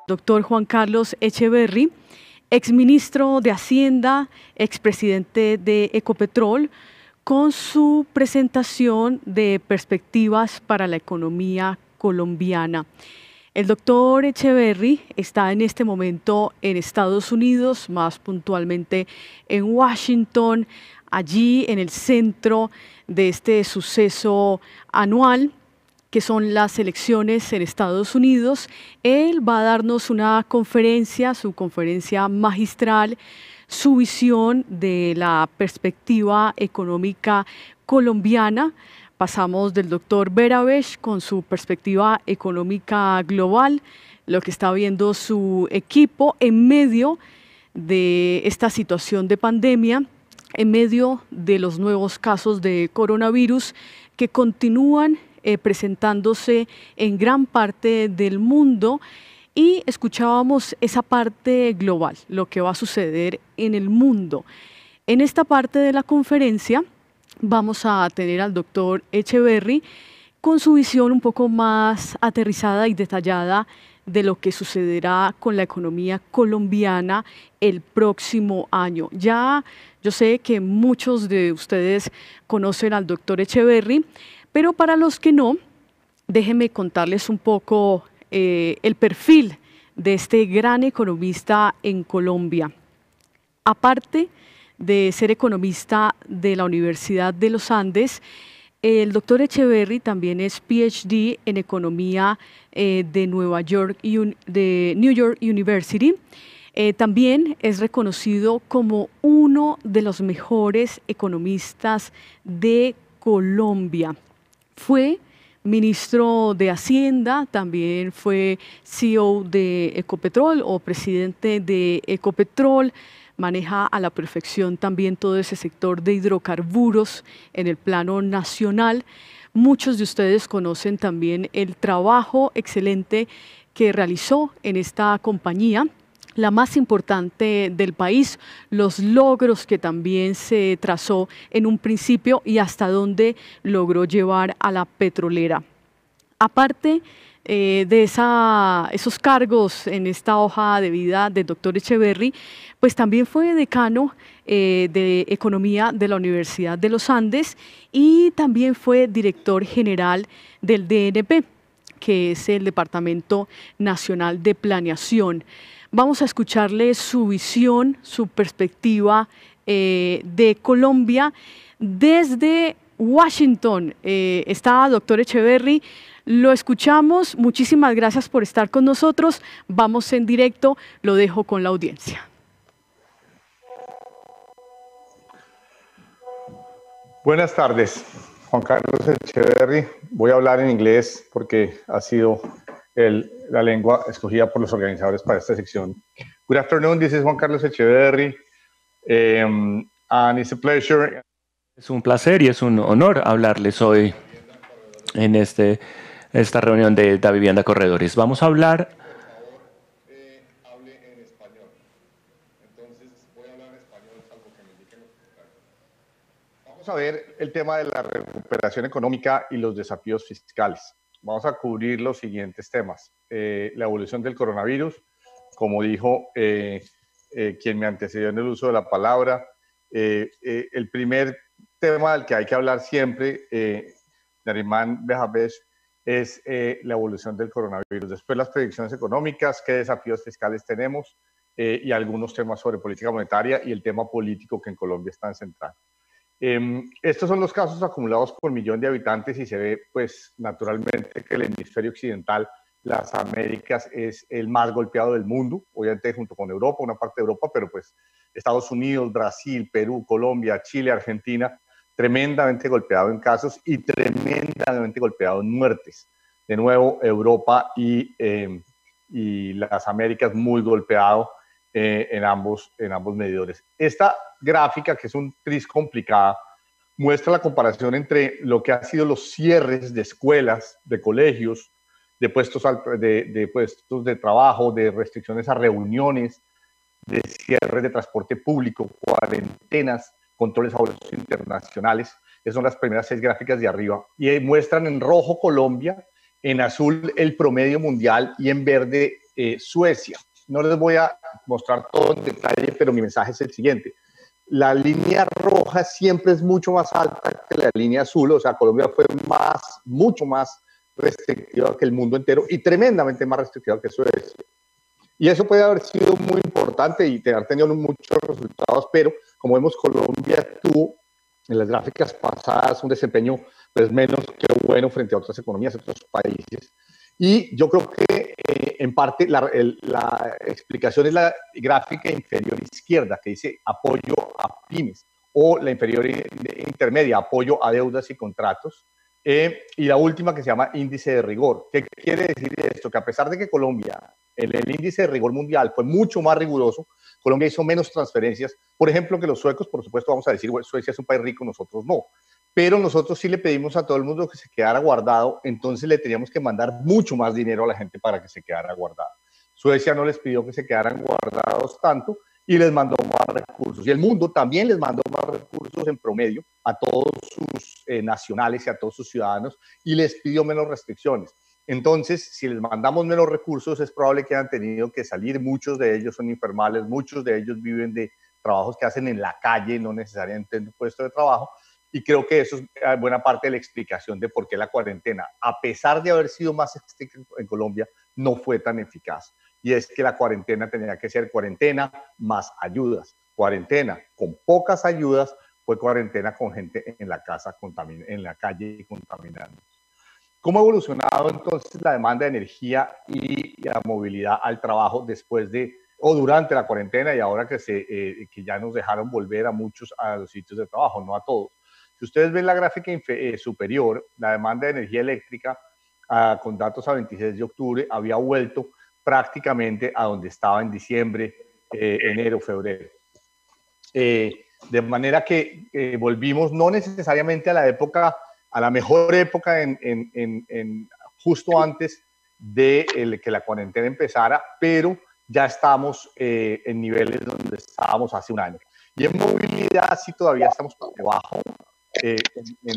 doctor Juan Carlos Echeverry, exministro de Hacienda, expresidente de Ecopetrol, con su presentación de perspectivas para la economía colombiana. El doctor Echeverry está en este momento en Estados Unidos, más puntualmente en Washington, allí en el centro de este suceso anual, que son las elecciones en Estados Unidos. Él va a darnos una conferencia, su conferencia magistral, su visión de la perspectiva económica colombiana. Pasamos del doctor Beravech con su perspectiva económica global, lo que está viendo su equipo en medio de esta situación de pandemia, en medio de los nuevos casos de coronavirus que continúan presentándose en gran parte del mundo, y escuchábamos esa parte global, lo que va a suceder en el mundo. En esta parte de la conferencia vamos a tener al doctor Echeverry con su visión un poco más aterrizada y detallada de lo que sucederá con la economía colombiana el próximo año. Ya yo sé que muchos de ustedes conocen al doctor Echeverry, pero para los que no, déjenme contarles un poco el perfil de este gran economista en Colombia. Aparte de ser economista de la Universidad de los Andes, el doctor Echeverry también es PhD en economía de New York University. También es reconocido como uno de los mejores economistas de Colombia. Fue ministro de Hacienda, también fue CEO de Ecopetrol o presidente de Ecopetrol, maneja a la perfección también todo ese sector de hidrocarburos en el plano nacional. Muchos de ustedes conocen también el trabajo excelente que realizó en esta compañía, la más importante del país, los logros que también se trazó en un principio y hasta dónde logró llevar a la petrolera. Aparte de esos cargos en esta hoja de vida del doctor Echeverry, pues también fue decano de Economía de la Universidad de los Andes y también fue director general del DNP, que es el Departamento Nacional de Planeación. Vamos a escucharle su visión, su perspectiva de Colombia desde Washington. Está doctor Echeverry, lo escuchamos. Muchísimas gracias por estar con nosotros. Vamos en directo, lo dejo con la audiencia. Buenas tardes, Juan Carlos Echeverry. Voy a hablar en inglés porque ha sido la lengua escogida por los organizadores para esta sección. Good afternoon, this is Juan Carlos Echeverry, and it's a pleasure. Es un placer y es un honor hablarles hoy en esta reunión de Da Vivienda Corredores. Vamos a hablar. Hable en español. Entonces voy a hablar en español, salvo que me indiquen lo contrario. Vamos a ver el tema de la recuperación económica y los desafíos fiscales. Vamos a cubrir los siguientes temas. La evolución del coronavirus, como dijo quien me antecedió en el uso de la palabra. El primer tema del que hay que hablar siempre, Narimán Behavech, es la evolución del coronavirus. Después las predicciones económicas, qué desafíos fiscales tenemos y algunos temas sobre política monetaria y el tema político que en Colombia está en central. Estos son los casos acumulados por millón de habitantes y se ve, pues, naturalmente que el hemisferio occidental, las Américas, es el más golpeado del mundo, obviamente junto con Europa, una parte de Europa, pero pues Estados Unidos, Brasil, Perú, Colombia, Chile, Argentina, tremendamente golpeado en casos y tremendamente golpeado en muertes. De nuevo, Europa y las Américas muy golpeado en ambos medidores. Esta gráfica, que es un tris complicada, muestra la comparación entre lo que han sido los cierres de escuelas, de colegios, de puestos de trabajo, de restricciones a reuniones, de cierres de transporte público, cuarentenas, controles a vuelos internacionales. Esas son las primeras 6 gráficas de arriba. Y muestran en rojo Colombia, en azul el promedio mundial y en verde Suecia. No les voy a mostrar todo en detalle, pero mi mensaje es el siguiente. La línea roja siempre es mucho más alta que la línea azul, o sea, Colombia fue mucho más restrictiva que el mundo entero y tremendamente más restrictiva que Suecia. Y eso puede haber sido muy importante y haber tenido muchos resultados, pero como vemos, Colombia tuvo en las gráficas pasadas un desempeño pues menos que bueno frente a otras economías, otros países. Y yo creo que en parte la explicación es la gráfica inferior izquierda, que dice apoyo a pymes, o la inferior intermedia, apoyo a deudas y contratos, y la última que se llama índice de rigor. ¿Qué quiere decir esto? Que a pesar de que Colombia, en el índice de rigor mundial, fue mucho más riguroso, Colombia hizo menos transferencias, por ejemplo, que los suecos. Por supuesto, vamos a decir, bueno, Suecia es un país rico, nosotros no. Pero nosotros sí le pedimos a todo el mundo que se quedara guardado, entonces le teníamos que mandar mucho más dinero a la gente para que se quedara guardado. Suecia no les pidió que se quedaran guardados tanto y les mandó más recursos. Y el mundo también les mandó más recursos en promedio a todos sus nacionales y a todos sus ciudadanos y les pidió menos restricciones. Entonces, si les mandamos menos recursos, es probable que hayan tenido que salir. Muchos de ellos son informales, muchos de ellos viven de trabajos que hacen en la calle, no necesariamente en un puesto de trabajo. Y creo que eso es buena parte de la explicación de por qué la cuarentena, a pesar de haber sido más estricta en Colombia, no fue tan eficaz. Y es que la cuarentena tenía que ser cuarentena más ayudas. Cuarentena con pocas ayudas fue cuarentena con gente en la casa, en la calle contaminando. ¿Cómo ha evolucionado entonces la demanda de energía y la movilidad al trabajo después de o durante la cuarentena y ahora que ya nos dejaron volver a muchos a los sitios de trabajo, no a todos? Si ustedes ven la gráfica superior, la demanda de energía eléctrica con datos a 26 de octubre había vuelto prácticamente a donde estaba en diciembre, enero, febrero. De manera que volvimos no necesariamente a la época, a la mejor época justo antes de que la cuarentena empezara, pero ya estamos en niveles donde estábamos hace un año. Y en movilidad sí todavía estamos por debajo,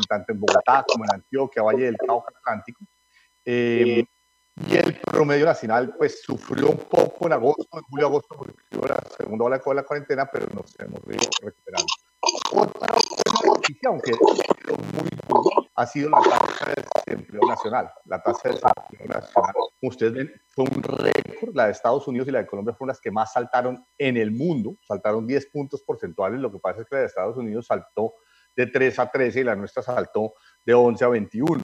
tanto en Bogotá como en Antioquia, Valle del Cauca, Atlántico. Y el promedio nacional pues sufrió un poco en agosto, en julio, agosto, porque fue la segunda ola de la cuarentena, pero nos hemos recuperado. Otra noticia, aunque muy duro, ha sido la tasa de desempleo nacional. La tasa de desempleo nacional, como ustedes ven, fue un récord. La de Estados Unidos y la de Colombia fueron las que más saltaron en el mundo, saltaron 10 puntos porcentuales. Lo que pasa es que la de Estados Unidos saltó de 3 a 13 y la nuestra saltó de 11 a 21.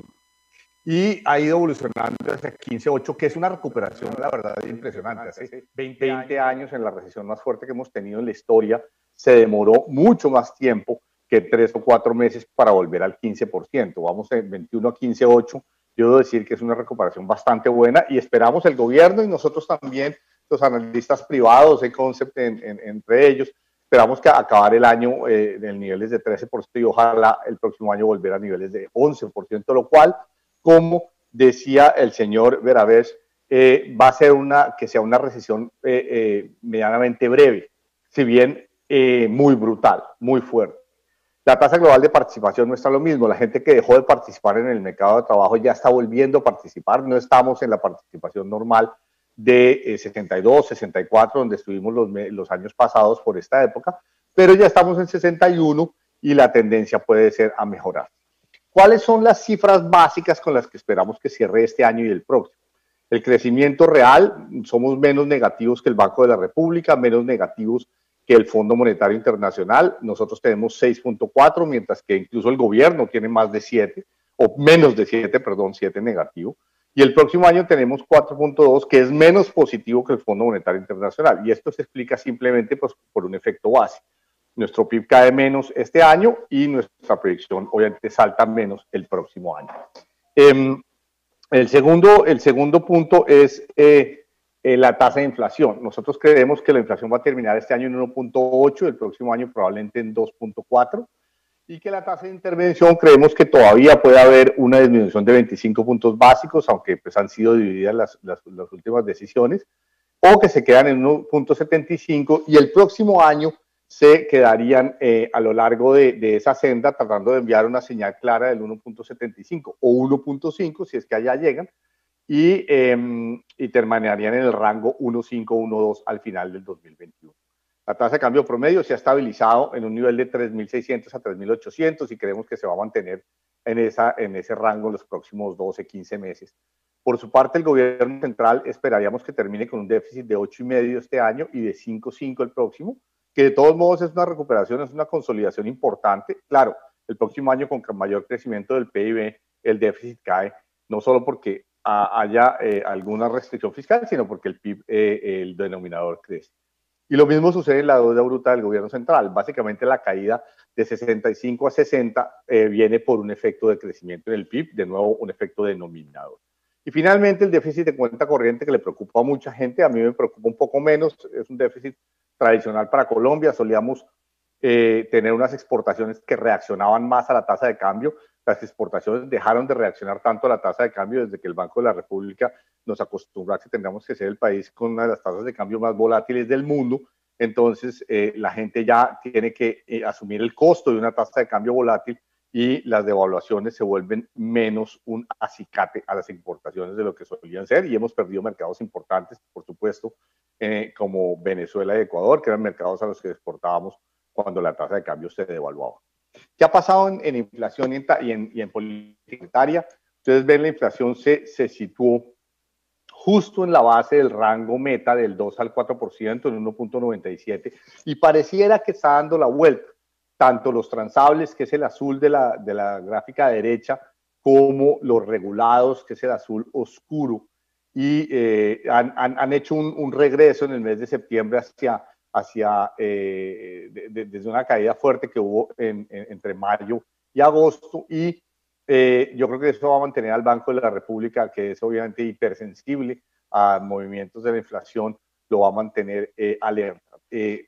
Y ha ido evolucionando hacia 15.8, que es una recuperación, la verdad, impresionante. Hace 20 años, en la recesión más fuerte que hemos tenido en la historia, se demoró mucho más tiempo que 3 o 4 meses para volver al 15%. Vamos de 21 a 15.8. Yo debo decir que es una recuperación bastante buena y esperamos el gobierno y nosotros también, los analistas privados, Concept entre ellos, esperamos que acabar el año en niveles de 13% y ojalá el próximo año volver a niveles de 11%, lo cual, como decía el señor Veravés, va a ser que sea una recesión medianamente breve, si bien muy brutal, muy fuerte. La tasa global de participación no está lo mismo. La gente que dejó de participar en el mercado de trabajo ya está volviendo a participar. No estamos en la participación normal de 62, 64, donde estuvimos los años pasados por esta época, pero ya estamos en 61 y la tendencia puede ser a mejorar. ¿Cuáles son las cifras básicas con las que esperamos que cierre este año y el próximo? El crecimiento real, somos menos negativos que el Banco de la República, menos negativos que el Fondo Monetario Internacional. Nosotros tenemos 6.4, mientras que incluso el gobierno tiene más de 7, o menos de 7, perdón, 7 negativo. Y el próximo año tenemos 4.2, que es menos positivo que el Fondo Monetario Internacional. Y esto se explica simplemente pues, por un efecto base. Nuestro PIB cae menos este año y nuestra proyección obviamente salta menos el próximo año. El segundo punto es la tasa de inflación. Nosotros creemos que la inflación va a terminar este año en 1.8, el próximo año probablemente en 2.4, y que la tasa de intervención creemos que todavía puede haber una disminución de 25 puntos básicos, aunque pues, han sido divididas las últimas decisiones, o que se quedan en 1.75 y el próximo año se quedarían a lo largo de esa senda tratando de enviar una señal clara del 1.75 o 1.5 si es que allá llegan, y terminarían en el rango 1.5-1.2 al final del 2021. La tasa de cambio promedio se ha estabilizado en un nivel de 3.600 a 3.800 y creemos que se va a mantener en ese rango en los próximos 12-15 meses. Por su parte, el gobierno central esperaríamos que termine con un déficit de 8,5 este año y de 5,5 el próximo, que de todos modos es una recuperación, es una consolidación importante. Claro, el próximo año con mayor crecimiento del PIB, el déficit cae, no solo porque haya alguna restricción fiscal, sino porque el PIB, el denominador, crece. Y lo mismo sucede en la deuda bruta del gobierno central. Básicamente la caída de 65 a 60 viene por un efecto de crecimiento en el PIB, de nuevo un efecto denominador. Y finalmente el déficit de cuenta corriente que le preocupa a mucha gente, a mí me preocupa un poco menos, es un déficit tradicional para Colombia, solíamos tener unas exportaciones que reaccionaban más a la tasa de cambio, las exportaciones dejaron de reaccionar tanto a la tasa de cambio desde que el Banco de la República nos acostumbró a que tendríamos que ser el país con una de las tasas de cambio más volátiles del mundo. Entonces, la gente ya tiene que asumir el costo de una tasa de cambio volátil y las devaluaciones se vuelven menos un acicate a las exportaciones de lo que solían ser y hemos perdido mercados importantes, por supuesto, como Venezuela y Ecuador, que eran mercados a los que exportábamos cuando la tasa de cambio se devaluaba. ¿Qué ha pasado en inflación y en política monetaria? Ustedes ven, la inflación se situó justo en la base del rango meta del 2 al 4%, en 1.97, y pareciera que está dando la vuelta. Tanto los transables, que es el azul de la gráfica derecha, como los regulados, que es el azul oscuro, y han hecho un regreso en el mes de septiembre desde una caída fuerte que hubo entre mayo y agosto, y yo creo que eso va a mantener al Banco de la República, que es obviamente hipersensible a movimientos de la inflación, lo va a mantener alerta.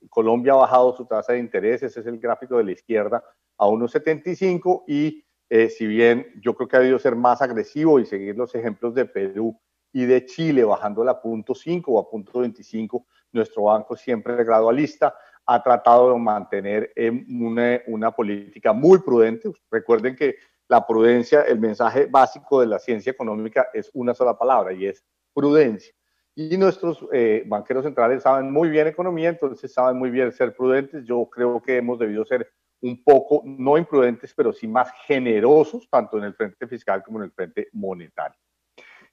Colombia ha bajado su tasa de interés, ese es el gráfico de la izquierda, a 1.75, y si bien yo creo que ha debido ser más agresivo y seguir los ejemplos de Perú y de Chile bajándola a 0.5 o a 0.25, nuestro banco siempre gradualista ha tratado de mantener una política muy prudente. Recuerden que la prudencia, el mensaje básico de la ciencia económica es una sola palabra y es prudencia. Y nuestros banqueros centrales saben muy bien economía, entonces saben muy bien ser prudentes. Yo creo que hemos debido ser un poco, no imprudentes, pero sí más generosos, tanto en el frente fiscal como en el frente monetario.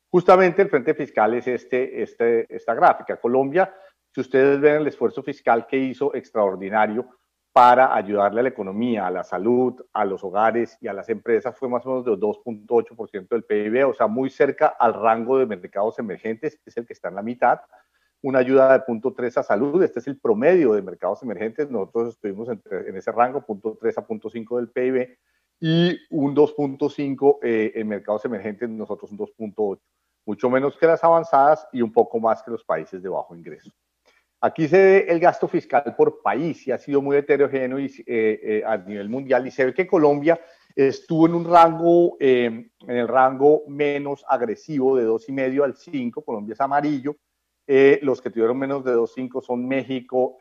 Justamente el frente fiscal es esta gráfica. Colombia, si ustedes ven el esfuerzo fiscal que hizo extraordinario para ayudarle a la economía, a la salud, a los hogares y a las empresas, fue más o menos de 2.8% del PIB, o sea, muy cerca al rango de mercados emergentes, que es el que está en la mitad. Una ayuda de 0.3 a salud, este es el promedio de mercados emergentes, nosotros estuvimos en ese rango, 0.3 a 0.5 del PIB, y un 2.5 en mercados emergentes, nosotros un 2.8, mucho menos que las avanzadas y un poco más que los países de bajo ingreso. Aquí se ve el gasto fiscal por país y ha sido muy heterogéneo a nivel mundial, y se ve que Colombia estuvo en el rango menos agresivo, de 2,5 al 5, Colombia es amarillo. Los que tuvieron menos de 2,5 son México,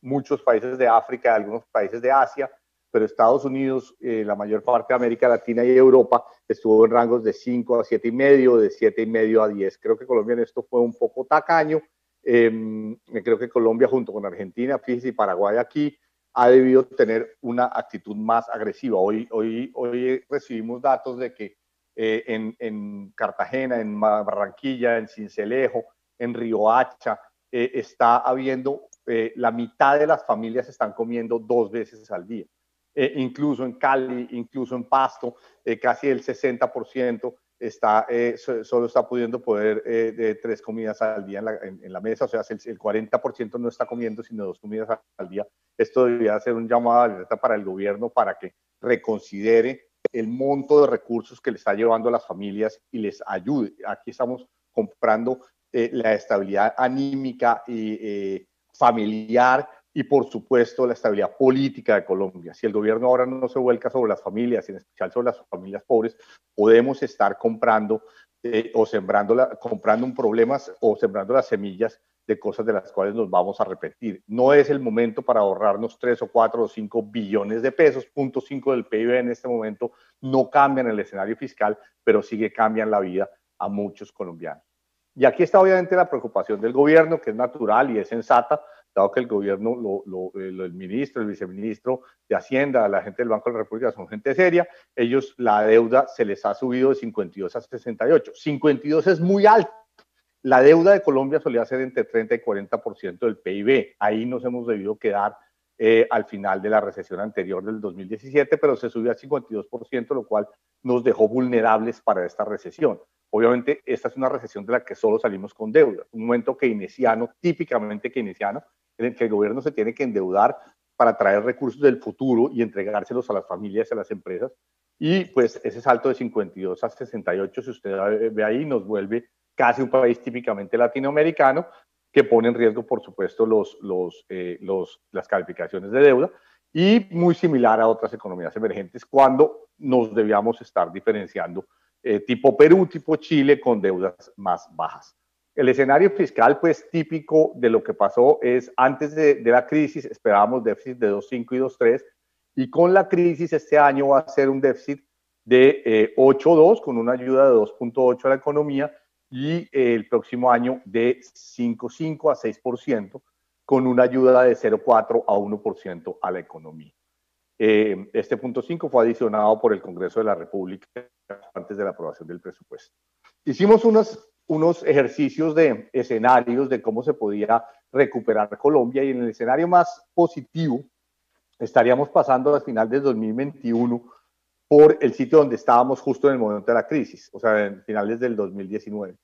muchos países de África, algunos países de Asia, pero Estados Unidos, la mayor parte de América Latina y Europa estuvo en rangos de 5 a 7,5, de 7,5 a 10. Creo que Colombia en esto fue un poco tacaño. Creo que Colombia, junto con Argentina, Fiji y Paraguay, aquí ha debido tener una actitud más agresiva. Hoy recibimos datos de que en Cartagena, en Barranquilla, en Sincelejo, en Riohacha, está habiendo, la mitad de las familias están comiendo 2 veces al día. Incluso en Cali, incluso en Pasto, casi el 60% solo está pudiendo de 3 comidas al día en la mesa, o sea, el 40% no está comiendo sino 2 comidas al día. Esto debería ser un llamado de alerta para el gobierno para que reconsidere el monto de recursos que le está llevando a las familias y les ayude. Aquí estamos comprando la estabilidad anímica y familiar, y por supuesto la estabilidad política de Colombia. Si el gobierno ahora no se vuelca sobre las familias, en especial sobre las familias pobres, podemos estar comprando comprando un problemas o sembrando las semillas de cosas de las cuales nos vamos a arrepentir. No es el momento para ahorrarnos 3 o 4 o 5 billones de pesos, 0.5 del PIB en este momento no cambian el escenario fiscal, pero sí que cambian la vida a muchos colombianos. Y aquí está obviamente la preocupación del gobierno, que es natural y es sensata, dado que el gobierno, el ministro, el viceministro de Hacienda, la gente del Banco de la República son gente seria, ellos la deuda se les ha subido de 52 a 68. 52 es muy alto. La deuda de Colombia solía ser entre 30 y 40% del PIB. Ahí nos hemos debido quedar al final de la recesión anterior del 2017, pero se subió a 52%, lo cual nos dejó vulnerables para esta recesión. Obviamente, esta es una recesión de la que solo salimos con deuda, un momento keynesiano, típicamente keynesiano, en el que el gobierno se tiene que endeudar para traer recursos del futuro y entregárselos a las familias y a las empresas. Y pues ese salto de 52 a 68, si usted ve ahí, nos vuelve casi un país típicamente latinoamericano, que pone en riesgo, por supuesto, las calificaciones de deuda, y muy similar a otras economías emergentes cuando nos debíamos estar diferenciando tipo Perú, tipo Chile, con deudas más bajas. El escenario fiscal, pues típico de lo que pasó es antes de la crisis esperábamos déficit de 2.5 y 2.3, y con la crisis este año va a ser un déficit de 8.2 con una ayuda de 2.8 a la economía, y el próximo año de 5.5 a 6% con una ayuda de 0.4 a 1% a la economía. Este punto 5 fue adicionado por el Congreso de la República antes de la aprobación del presupuesto. Hicimos unos ejercicios de escenarios de cómo se podía recuperar Colombia, y en el escenario más positivo estaríamos pasando al final del 2021 por el sitio donde estábamos justo en el momento de la crisis, o sea, en finales del 2019.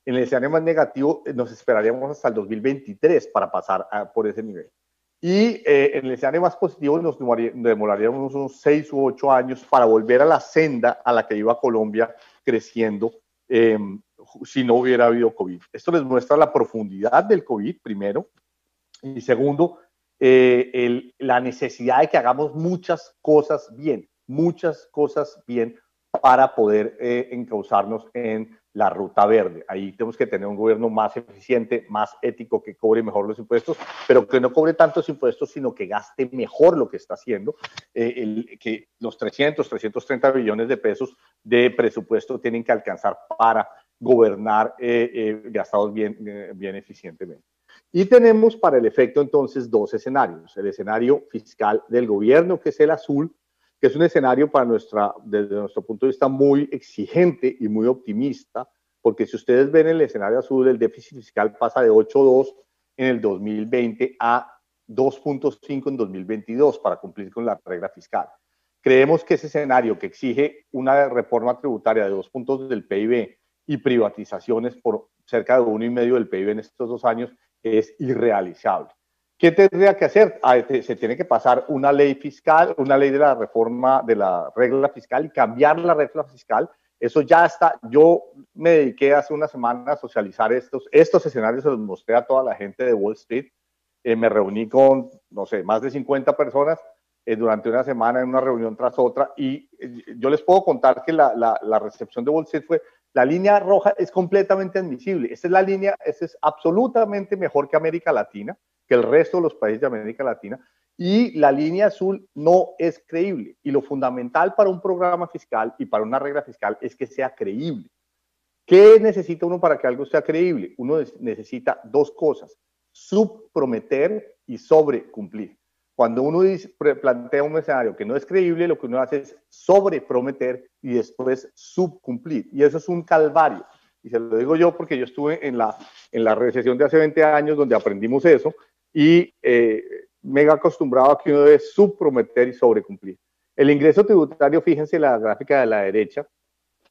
En el escenario más negativo nos esperaríamos hasta el 2023 para pasar por ese nivel. Y en el escenario más positivo nos demoraríamos unos 6 u 8 años para volver a la senda a la que iba Colombia creciendo si no hubiera habido COVID. Esto les muestra la profundidad del COVID, primero, y segundo, la necesidad de que hagamos muchas cosas bien para poder encauzarnos en la ruta verde. Ahí tenemos que tener un gobierno más eficiente, más ético, que cobre mejor los impuestos, pero que no cobre tantos impuestos, sino que gaste mejor lo que está haciendo, que los 330 billones de pesos de presupuesto tienen que alcanzar para gobernar gastados bien eficientemente. Y tenemos para el efecto entonces dos escenarios: el escenario fiscal del gobierno, que es el azul, que es un escenario desde nuestro punto de vista muy exigente y muy optimista, porque si ustedes ven el escenario azul, el déficit fiscal pasa de 8.2 en el 2020 a 2.5 en 2022 para cumplir con la regla fiscal. Creemos que ese escenario, que exige una reforma tributaria de 2 puntos del PIB y privatizaciones por cerca de 1,5 del PIB en estos 2 años, es irrealizable. ¿Qué tendría que hacer? Se tiene que pasar una ley fiscal, una ley de la reforma de la regla fiscal y cambiar la regla fiscal. Eso ya está. Yo me dediqué hace una semana a socializar estos escenarios, se los mostré a toda la gente de Wall Street. Me reuní con, no sé, más de 50 personas durante una semana en una reunión tras otra, y yo les puedo contar que la recepción de Wall Street fue: la línea roja es completamente admisible. Esta es la línea, esta es absolutamente mejor que América Latina, que el resto de los países de América Latina, y la línea azul no es creíble. Y lo fundamental para un programa fiscal y para una regla fiscal es que sea creíble. ¿Qué necesita uno para que algo sea creíble? Uno necesita dos cosas: subprometer y sobrecumplir. Cuando uno plantea un escenario que no es creíble, lo que uno hace es sobreprometer y después subcumplir. Y eso es un calvario. Y se lo digo yo porque yo estuve en la recesión de hace 20 años donde aprendimos eso, y me he acostumbrado a que uno debe subprometer y sobrecumplir. El ingreso tributario, fíjense la gráfica de la derecha,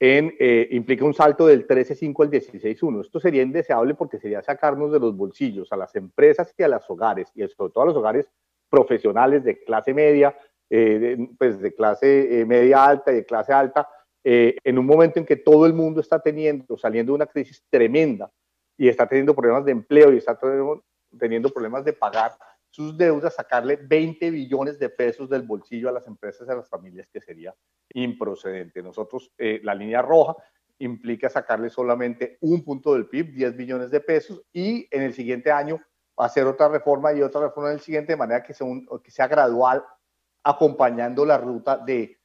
implica un salto del 13.5 al 16.1. Esto sería indeseable porque sería sacarnos de los bolsillos a las empresas y a los hogares, y sobre todo a los hogares profesionales de clase media, pues de clase media alta y de clase alta, en un momento en que todo el mundo está saliendo de una crisis tremenda y está teniendo problemas de empleo y está teniendo problemas de pagar sus deudas, sacarle 20 billones de pesos del bolsillo a las empresas y a las familias, que sería improcedente. Nosotros, la línea roja implica sacarle solamente 1 punto del PIB, 10 billones de pesos, y en el siguiente año hacer otra reforma y otra reforma en el siguiente, de manera que sea gradual, acompañando la ruta de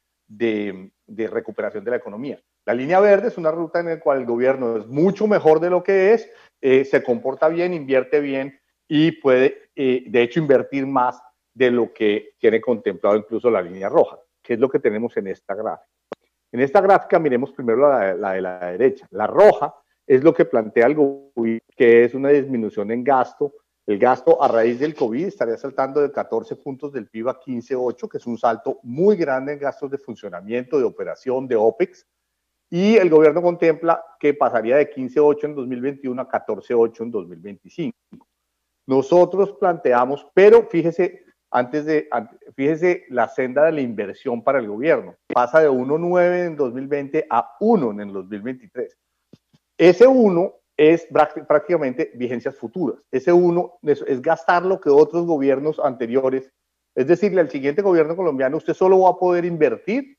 recuperación de la economía. La línea verde es una ruta en la cual el gobierno es mucho mejor de lo que es, se comporta bien, invierte bien y puede, de hecho, invertir más de lo que tiene contemplado incluso la línea roja, que es lo que tenemos en esta gráfica. En esta gráfica miremos primero la de la derecha. La roja es lo que plantea el gobierno, que es una disminución en gasto. El gasto a raíz del COVID estaría saltando de 14 puntos del PIB a 15,8, que es un salto muy grande en gastos de funcionamiento, de operación, de OPEX. Y el gobierno contempla que pasaría de 15,8 en 2021 a 14,8 en 2025. Nosotros planteamos, pero fíjese la senda de la inversión para el gobierno. Pasa de 1,9 en 2020 a 1 en el 2023. Ese 1 es prácticamente vigencias futuras. Ese 1 es gastar lo que otros gobiernos anteriores, es decirle, al siguiente gobierno colombiano usted solo va a poder invertir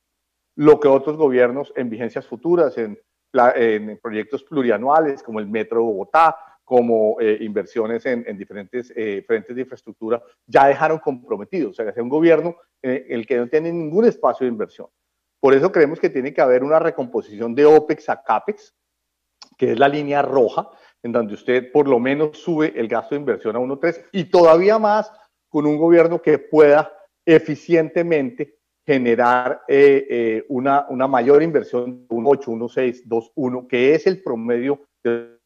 lo que otros gobiernos en vigencias futuras, en proyectos plurianuales como el Metro de Bogotá, como inversiones en diferentes frentes de infraestructura, ya dejaron comprometidos. O sea, es un gobierno el que no tiene ningún espacio de inversión. Por eso creemos que tiene que haber una recomposición de OPEX a CAPEX, que es la línea roja, en donde usted por lo menos sube el gasto de inversión a 1,3 y todavía más con un gobierno que pueda eficientemente generar una mayor inversión de 1,8, 1,6, 2,1, que es el promedio de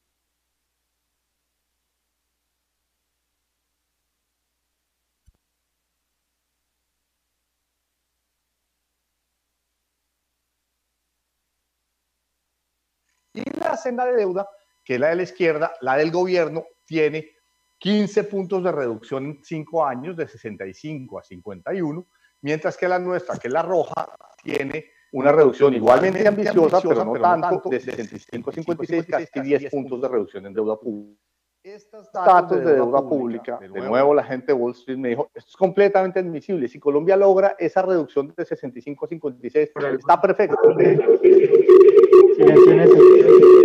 y la senda de deuda, que es la de la izquierda, la del gobierno, tiene 15 puntos de reducción en 5 años, de 65 a 51, mientras que la nuestra, que es la roja, tiene una reducción igualmente ambiciosa, pero no tanto, de 65 a 56, casi 10 puntos de reducción en deuda pública. Estos datos de deuda pública, de nuevo la gente de Wall Street me dijo, esto es completamente admisible. Si Colombia logra esa reducción de 65 a 56, está perfecto.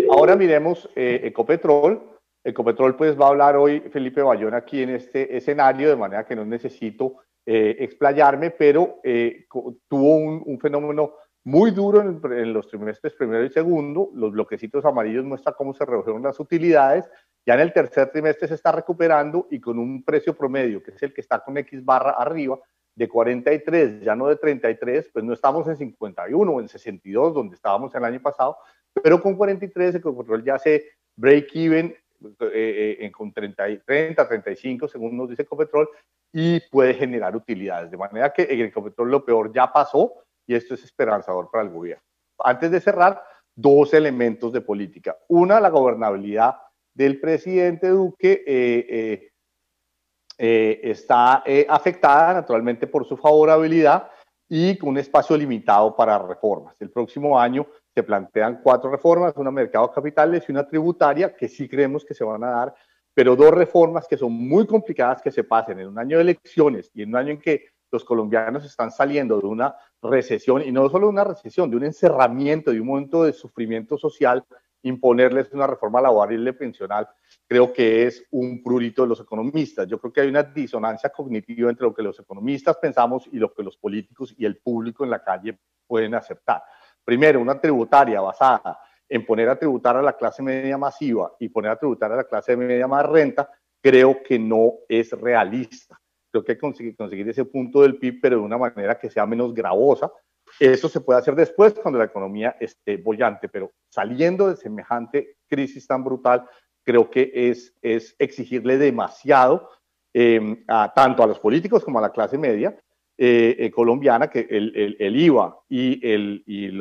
Ahora miremos Ecopetrol. Ecopetrol pues va a hablar hoy Felipe Bayón aquí en este escenario, de manera que no necesito explayarme, pero tuvo un fenómeno muy duro en los trimestres primero y segundo. Los bloquecitos amarillos muestran cómo se redujeron las utilidades. Ya en el tercer trimestre se está recuperando y con un precio promedio, que es el que está con X barra arriba, de 43, ya no de 33, pues no estamos en 51 o en 62, donde estábamos el año pasado, pero con 43 el control ya se break-even con 30, 35, según nos dice Ecopetrol, y puede generar utilidades. De manera que en Ecopetrol lo peor ya pasó y esto es esperanzador para el gobierno. Antes de cerrar, dos elementos de política. Una, la gobernabilidad del presidente Duque está afectada naturalmente por su favorabilidad y con un espacio limitado para reformas. El próximo año se plantean 4 reformas, una mercado de capitales y una tributaria, que sí creemos que se van a dar, pero 2 reformas que son muy complicadas que se pasen en un año de elecciones y en un año en que los colombianos están saliendo de una recesión, y no solo de una recesión, de un encerramiento, de un momento de sufrimiento social. Imponerles una reforma laboral y pensional creo que es un prurito de los economistas. Yo creo que hay una disonancia cognitiva entre lo que los economistas pensamos y lo que los políticos y el público en la calle pueden aceptar. Primero, una tributaria basada en poner a tributar a la clase media masiva y poner a tributar a la clase media más renta, creo que no es realista. Creo que hay que conseguir ese punto del PIB, pero de una manera que sea menos gravosa. Eso se puede hacer después, cuando la economía esté bollante, pero saliendo de semejante crisis tan brutal, creo que es exigirle demasiado tanto a los políticos como a la clase media colombiana, que el IVA y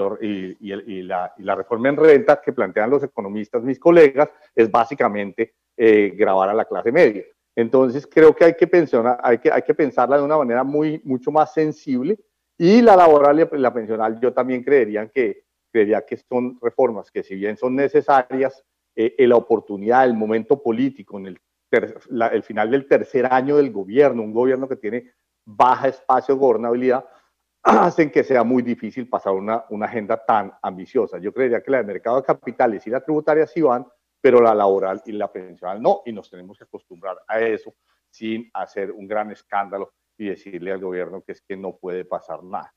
la reforma en renta que plantean los economistas, mis colegas, es básicamente gravar a la clase media. Entonces creo que hay que pensarla de una manera mucho más sensible, y la laboral y la pensional yo también creería que son reformas que, si bien son necesarias, la oportunidad, el momento político, en el final del tercer año del gobierno, un gobierno que tiene baja espacio de gobernabilidad, hacen que sea muy difícil pasar una agenda tan ambiciosa. Yo creería que la del mercado de capitales y la tributaria sí van, pero la laboral y la pensional no, y nos tenemos que acostumbrar a eso sin hacer un gran escándalo y decirle al gobierno que es que no puede pasar nada.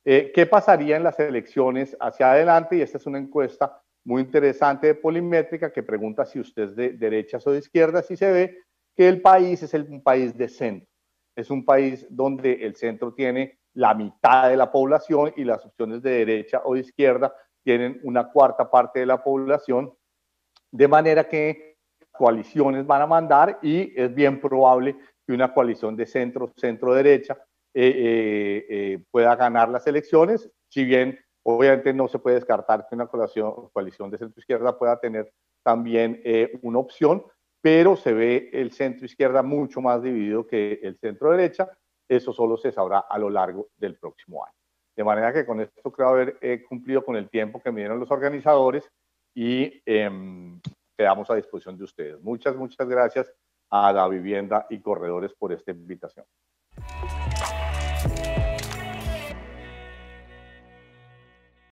¿Qué pasaría en las elecciones hacia adelante? Y esta es una encuesta muy interesante de Polimétrica que pregunta si usted es de derechas o de izquierdas, y se ve que el país es un país de centro. Es un país donde el centro tiene la mitad de la población y las opciones de derecha o de izquierda tienen una cuarta parte de la población, de manera que coaliciones van a mandar y es bien probable que una coalición de centro-derecha pueda ganar las elecciones, si bien obviamente no se puede descartar que una coalición de centro-izquierda pueda tener también una opción, pero se ve el centro-izquierda mucho más dividido que el centro-derecha. Eso solo se sabrá a lo largo del próximo año. De manera que con esto creo haber cumplido con el tiempo que me dieron los organizadores y quedamos a disposición de ustedes. Muchas gracias a la Vivienda y Corredores por esta invitación.